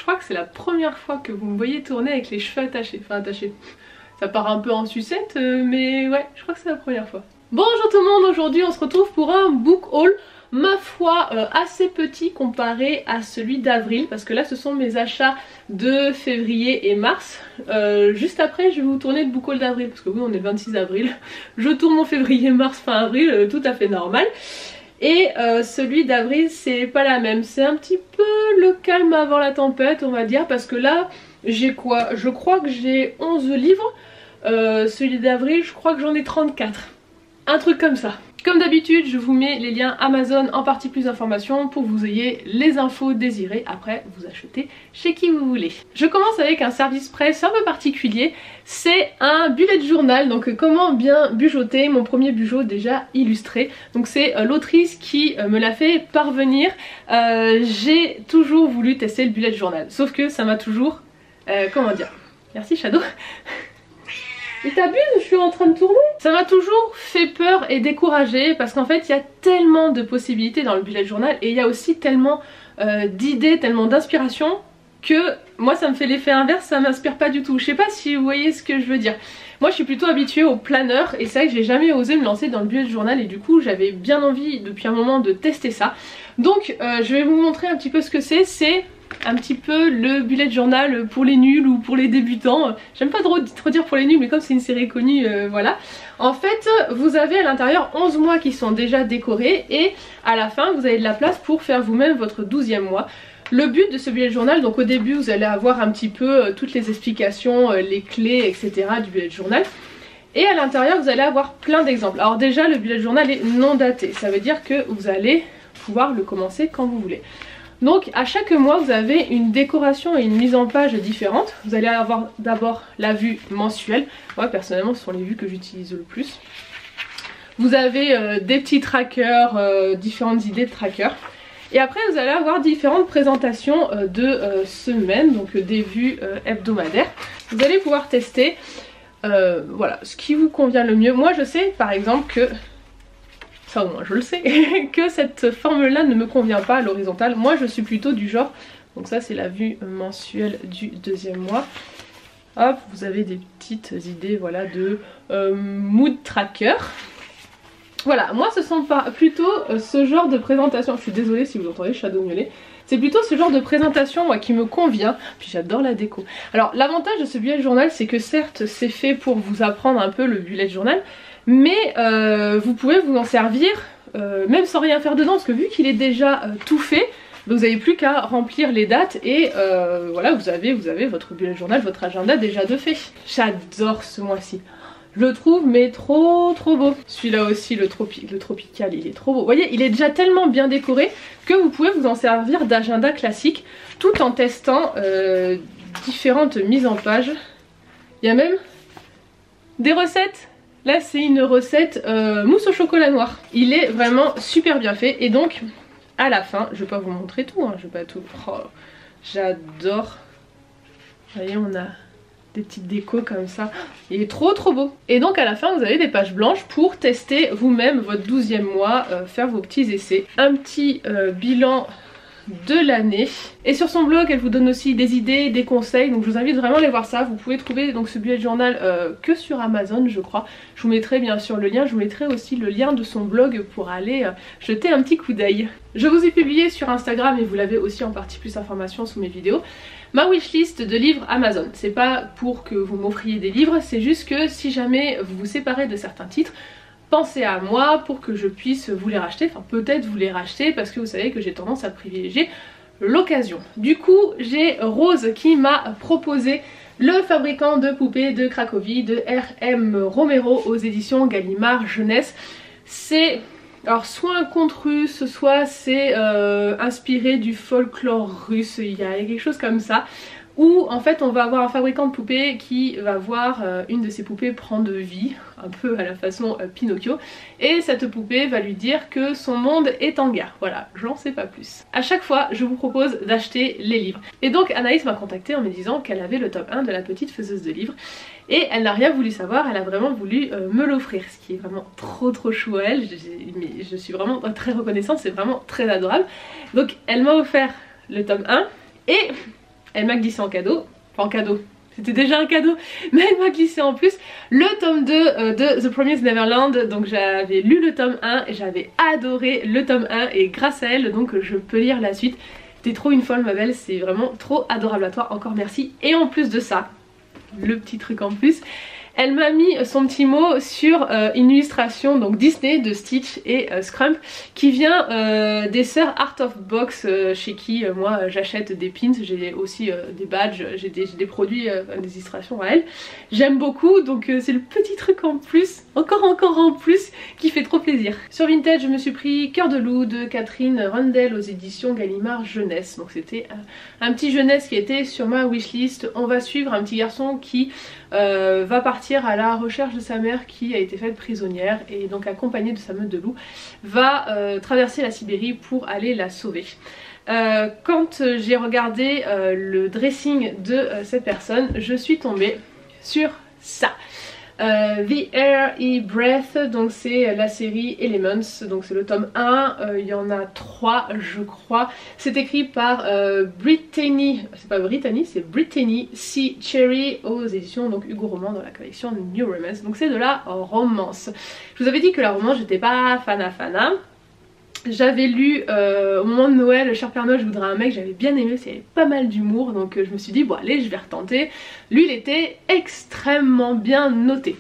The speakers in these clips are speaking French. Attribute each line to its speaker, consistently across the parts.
Speaker 1: crois que c'est la première fois que vous me voyez tourner avec les cheveux attachés. Enfin attachés, ça part un peu en sucette mais ouais, je crois que c'est la première fois. Bonjour tout le monde, aujourd'hui on se retrouve pour un book haul. Ma foi assez petit comparé à celui d'avril, parce que là ce sont mes achats de février et mars. Juste après je vais vous tourner le book haul d'avril, parce que oui on est le 26 avril. Je tourne mon février-mars fin avril, tout à fait normal. Et celui d'avril c'est pas la même, c'est un petit peu le calme avant la tempête on va dire, parce que là j'ai quoi? Je crois que j'ai 11 livres, celui d'avril je crois que j'en ai 34. Un truc comme ça. Comme d'habitude, je vous mets les liens Amazon en partie plus d'informations pour que vous ayez les infos désirées. Après, vous achetez chez qui vous voulez. Je commence avec un service presse un peu particulier. C'est un bullet journal. Donc comment bien bujoter. Mon premier bujot déjà illustré. Donc c'est l'autrice qui me l'a fait parvenir. J'ai toujours voulu tester le bullet journal. Sauf que ça m'a toujours... comment dire? Merci Shadow. Il t'abuse, je suis en train de tourner. Ça m'a toujours fait peur et découragé parce qu'en fait il y a tellement de possibilités dans le bullet journal et il y a aussi tellement d'idées, tellement d'inspiration que moi ça me fait l'effet inverse, ça m'inspire pas du tout. Je sais pas si vous voyez ce que je veux dire. Moi je suis plutôt habituée au planeur et c'est vrai que j'ai jamais osé me lancer dans le bullet journal et du coup j'avais bien envie depuis un moment de tester ça. Donc je vais vous montrer un petit peu ce que c'est. C'est un petit peu le bullet journal pour les nuls ou pour les débutants. J'aime pas trop dire pour les nuls mais comme c'est une série connue voilà. En fait vous avez à l'intérieur 11 mois qui sont déjà décorés et à la fin vous avez de la place pour faire vous-même votre 12e mois. Le but de ce bullet journal, donc au début vous allez avoir un petit peu toutes les explications, les clés etc du bullet journal. Et à l'intérieur vous allez avoir plein d'exemples. Alors déjà le bullet journal est non daté, ça veut dire que vous allez pouvoir le commencer quand vous voulez. Donc à chaque mois vous avez une décoration et une mise en page différente. Vous allez avoir d'abord la vue mensuelle. Moi personnellement ce sont les vues que j'utilise le plus. Vous avez des petits trackers, différentes idées de trackers. Et après vous allez avoir différentes présentations de semaines, donc des vues hebdomadaires. Vous allez pouvoir tester voilà, ce qui vous convient le mieux. Moi je sais par exemple que... ça au moins je le sais, que cette forme là ne me convient pas à l'horizontale. Moi je suis plutôt du genre, donc ça c'est la vue mensuelle du 2e mois. Hop, vous avez des petites idées voilà de mood tracker. Voilà, moi ce sont plutôt ce genre de présentation, je suis désolée si vous entendez Shadow miauler. C'est plutôt ce genre de présentation moi qui me convient, puis j'adore la déco. Alors l'avantage de ce bullet journal c'est que certes c'est fait pour vous apprendre un peu le bullet journal, mais vous pouvez vous en servir même sans rien faire dedans parce que vu qu'il est déjà tout fait, vous n'avez plus qu'à remplir les dates et voilà vous avez votre bullet journal, votre agenda déjà de fait. J'adore ce mois-ci. Je le trouve mais trop beau. Celui-là aussi le tropical il est trop beau. Vous voyez il est déjà tellement bien décoré que vous pouvez vous en servir d'agenda classique tout en testant différentes mises en page. Il y a même des recettes. Là c'est une recette mousse au chocolat noir. Il est vraiment super bien fait et donc à la fin, je vais pas vous montrer tout, hein, je vais pas tout... Oh, j'adore. Vous voyez on a des petites décos comme ça. Il est trop beau. Et donc à la fin vous avez des pages blanches pour tester vous-même votre 12e mois, faire vos petits essais. Un petit bilan de l'année et sur son blog elle vous donne aussi des idées, des conseils, donc je vous invite vraiment à aller voir ça. Vous pouvez trouver donc ce bullet journal que sur Amazon je crois. Je vous mettrai bien sûr le lien, je vous mettrai aussi le lien de son blog pour aller jeter un petit coup d'œil. Je vous ai publié sur Instagram et vous l'avez aussi en partie plus d'informations sous mes vidéos, ma wishlist de livres Amazon. C'est pas pour que vous m'offriez des livres, c'est juste que si jamais vous vous séparez de certains titres, pensez à moi pour que je puisse vous les racheter, enfin peut-être vous les racheter parce que vous savez que j'ai tendance à privilégier l'occasion. Du coup j'ai Rose qui m'a proposé Le fabricant de poupées de Cracovie de R.M. Romero aux éditions Gallimard Jeunesse. C'est alors soit un conte russe, soit c'est inspiré du folklore russe, il y a quelque chose comme ça. Où en fait on va avoir un fabricant de poupées qui va voir une de ses poupées prendre vie, un peu à la façon Pinocchio, et cette poupée va lui dire que son monde est en guerre. Voilà, j'en sais pas plus. À chaque fois je vous propose d'acheter les livres. Et donc Anaïs m'a contactée en me disant qu'elle avait le top 1 de La Petite Faiseuse de Livres. Et elle n'a rien voulu savoir, elle a vraiment voulu me l'offrir, ce qui est vraiment trop chou à elle, mais je suis vraiment très reconnaissante, c'est vraiment très adorable. Donc elle m'a offert le tome 1 et... elle m'a glissé en cadeau, enfin en cadeau, c'était déjà un cadeau, mais elle m'a glissé en plus le tome 2 de The Promised Neverland. Donc j'avais lu le tome 1 et j'avais adoré le tome 1 et grâce à elle donc je peux lire la suite. T'es trop une folle ma belle, c'est vraiment trop adorable à toi, encore merci. Et en plus de ça, le petit truc en plus, elle m'a mis son petit mot sur une illustration donc Disney de Stitch et Scrump qui vient des sœurs Art of Box chez qui moi j'achète des pins, j'ai aussi des badges, j'ai des produits, des illustrations à elle. J'aime beaucoup donc c'est le petit truc en plus, encore en plus qui fait trop plaisir. Sur Vinted je me suis pris Cœur de loup de Catherine Rundell aux éditions Gallimard Jeunesse. Donc c'était un petit jeunesse qui était sur ma wishlist. On va suivre un petit garçon qui va partir à la recherche de sa mère qui a été faite prisonnière et donc accompagnée de sa meute de loups va traverser la Sibérie pour aller la sauver. Quand j'ai regardé le dressing de cette personne, je suis tombée sur ça. The Air e Breath, donc c'est la série Elements, donc c'est le tome 1, il y en a 3 je crois. C'est écrit par Brittany, c'est pas Brittany, c'est Brittany C. Cherry aux éditions donc Hugo Roman dans la collection New Romance. Donc c'est de la romance. Je vous avais dit que la romance j'étais pas fana. J'avais lu au moment de Noël Cher Père Noël je voudrais un mec, j'avais bien aimé, c'est pas mal d'humour donc je me suis dit bon allez je vais retenter. Lui il était extrêmement bien noté.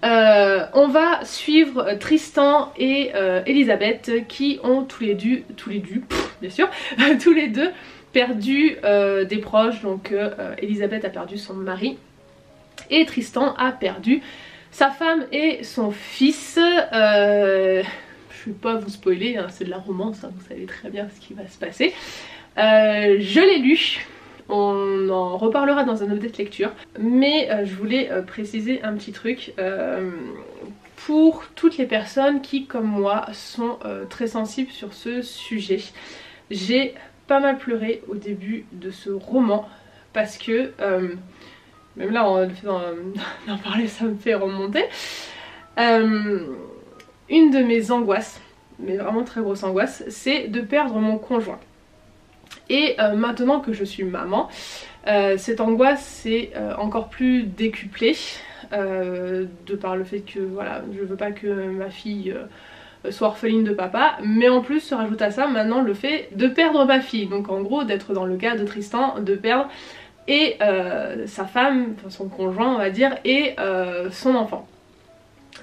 Speaker 1: On va suivre Tristan et Elisabeth qui ont tous les deux perdu des proches. Donc Elisabeth a perdu son mari et Tristan a perdu sa femme et son fils. Je ne vais pas vous spoiler, hein, c'est de la romance, hein, vous savez très bien ce qui va se passer. Je l'ai lu, on en reparlera dans un update lecture, mais je voulais préciser un petit truc pour toutes les personnes qui, comme moi, sont très sensibles sur ce sujet. J'ai pas mal pleuré au début de ce roman parce que, même là, le fait d'en parler, ça me fait remonter. Une de mes angoisses, mais vraiment très grosse angoisse, c'est de perdre mon conjoint. Et maintenant que je suis maman, cette angoisse s'est encore plus décuplée de par le fait que voilà, je veux pas que ma fille soit orpheline de papa, mais en plus se rajoute à ça maintenant le fait de perdre ma fille, donc en gros d'être dans le cas de Tristan, de perdre et sa femme, enfin son conjoint on va dire, et son enfant.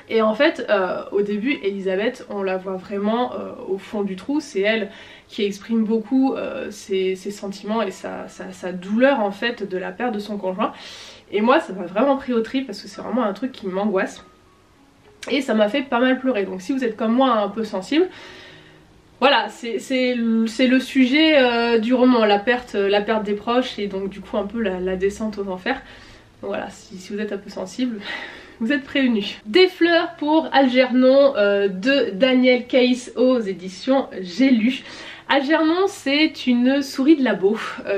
Speaker 1: Et en fait au début Elisabeth on la voit vraiment au fond du trou, c'est elle qui exprime beaucoup ses sentiments et sa douleur en fait de la perte de son conjoint. Et moi ça m'a vraiment pris au trip parce que c'est vraiment un truc qui m'angoisse et ça m'a fait pas mal pleurer. Donc si vous êtes comme moi un peu sensible, voilà, c'est le sujet du roman, la perte des proches et donc du coup un peu la descente aux enfers. Donc voilà, si vous êtes un peu sensible, vous êtes prévenus. Des fleurs pour Algernon de Daniel Case aux éditions J'ai lu. Algernon c'est une souris de labo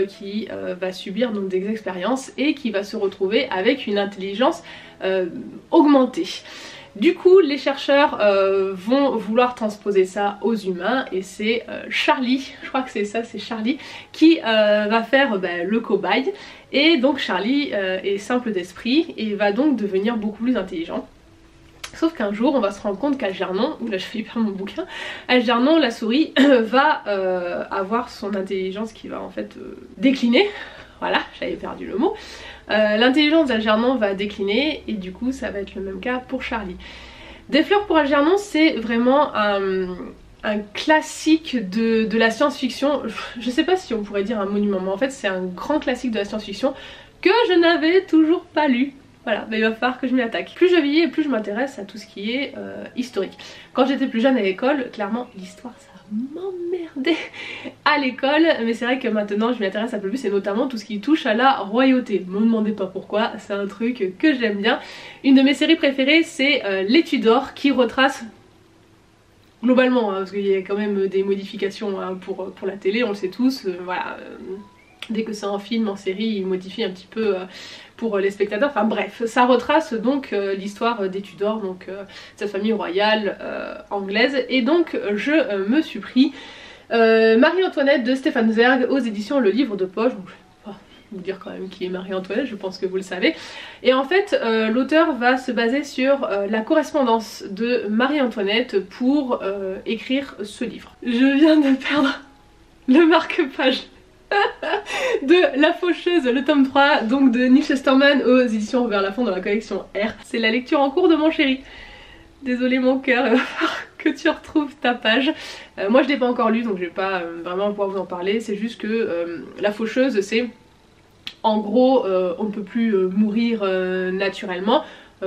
Speaker 1: qui va subir donc des expériences et qui va se retrouver avec une intelligence augmentée. Du coup les chercheurs vont vouloir transposer ça aux humains et c'est Charlie, je crois que c'est ça, c'est Charlie qui va faire le cobaye. Et donc Charlie est simple d'esprit et va donc devenir beaucoup plus intelligent. Sauf qu'un jour on va se rendre compte qu'Algernon, oula je fais hyper mon bouquin, Algernon la souris va avoir son intelligence qui va en fait décliner. Voilà, j'avais perdu le mot. L'intelligence d'Algernon va décliner et du coup ça va être le même cas pour Charlie. Des fleurs pour Algernon c'est vraiment un classique de la science-fiction. Je sais pas si on pourrait dire un monument, mais en fait c'est un grand classique de la science-fiction que je n'avais toujours pas lu. Voilà, mais il va falloir que je m'y attaque. Plus je vieillis et plus je m'intéresse à tout ce qui est historique. Quand j'étais plus jeune à l'école, clairement l'histoire ça m'emmerdait à l'école, mais c'est vrai que maintenant je m'y intéresse un peu plus et notamment tout ce qui touche à la royauté. Ne me demandez pas pourquoi, c'est un truc que j'aime bien. Une de mes séries préférées c'est Les Tudors qui retrace globalement, hein, parce qu'il y a quand même des modifications hein, pour la télé, on le sait tous, voilà. Dès que c'est en film, en série, ils modifient un petit peu pour les spectateurs. Enfin bref, ça retrace donc l'histoire des Tudors, donc cette famille royale anglaise. Et donc je me suis pris Marie-Antoinette de Stéphane Zweig aux éditions Le Livre de Poche. Donc, vous dire quand même qui est Marie-Antoinette, je pense que vous le savez. Et en fait l'auteur va se baser sur la correspondance de Marie-Antoinette pour écrire ce livre. Je viens de perdre le marque-page de La Faucheuse, le tome 3, donc de Neil Shusterman aux éditions Robert Laffont dans la collection R. C'est la lecture en cours de mon chéri. Désolé mon cœur, il va falloir que tu retrouves ta page. Moi je l'ai pas encore lu donc je vais pas vraiment pouvoir vous en parler, c'est juste que La Faucheuse c'est en gros on ne peut plus mourir naturellement.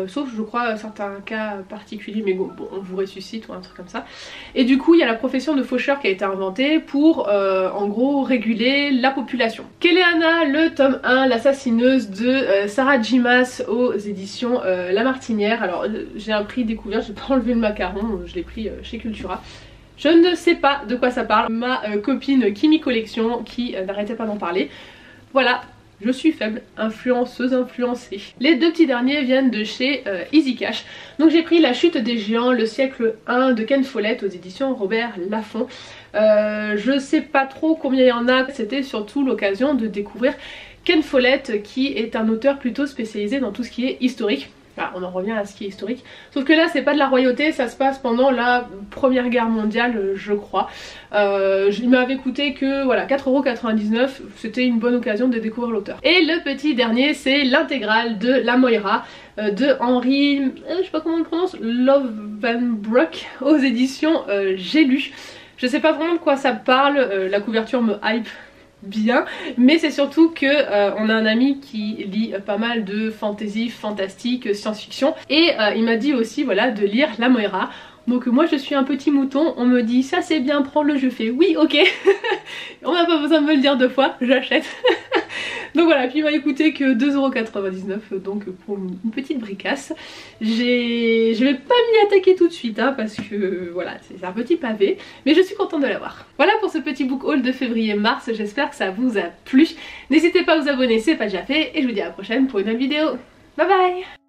Speaker 1: Sauf je crois certains cas particuliers, mais bon, on vous ressuscite ou un truc comme ça. Et du coup il y a la profession de faucheur qui a été inventée pour en gros réguler la population. Keleana, le tome 1, l'assassineuse de Sarah J. Maas aux éditions La Martinière. Alors j'ai un prix découvert, j'ai pas enlevé le macaron, je l'ai pris chez Cultura. Je ne sais pas de quoi ça parle, ma copine Kimi Collection qui n'arrêtait pas d'en parler. Voilà. Je suis faible, influenceuse influencée. Les deux petits derniers viennent de chez Easy Cash. Donc j'ai pris La Chute des Géants, le siècle 1 de Ken Follett aux éditions Robert Laffont. Je sais pas trop combien il y en a, c'était surtout l'occasion de découvrir Ken Follett qui est un auteur plutôt spécialisé dans tout ce qui est historique. Ah, on en revient à ce qui est historique. Sauf que là c'est pas de la royauté, ça se passe pendant la Première Guerre mondiale je crois. Il m'avait coûté que voilà 4,99€, c'était une bonne occasion de découvrir l'auteur. Et le petit dernier c'est l'intégrale de La Moira de Henry, je sais pas comment on le prononce, Lovenbrock aux éditions J'ai lu. Je sais pas vraiment de quoi ça parle, la couverture me hype bien, mais c'est surtout que on a un ami qui lit pas mal de fantasy, fantastique, science-fiction et il m'a dit aussi voilà de lire La Moira. Donc moi je suis un petit mouton, on me dit ça c'est bien, prends-le, je fais oui ok. On n'a pas besoin de me le dire deux fois, j'achète. Donc voilà, puis il m'a coûté que 2,99€, donc pour une petite bricasse. Je vais pas m'y attaquer tout de suite hein, parce que voilà, c'est un petit pavé, mais je suis contente de l'avoir. Voilà pour ce petit book haul de février-mars, j'espère que ça vous a plu. N'hésitez pas à vous abonner, c'est pas déjà fait, et je vous dis à la prochaine pour une nouvelle vidéo. Bye bye.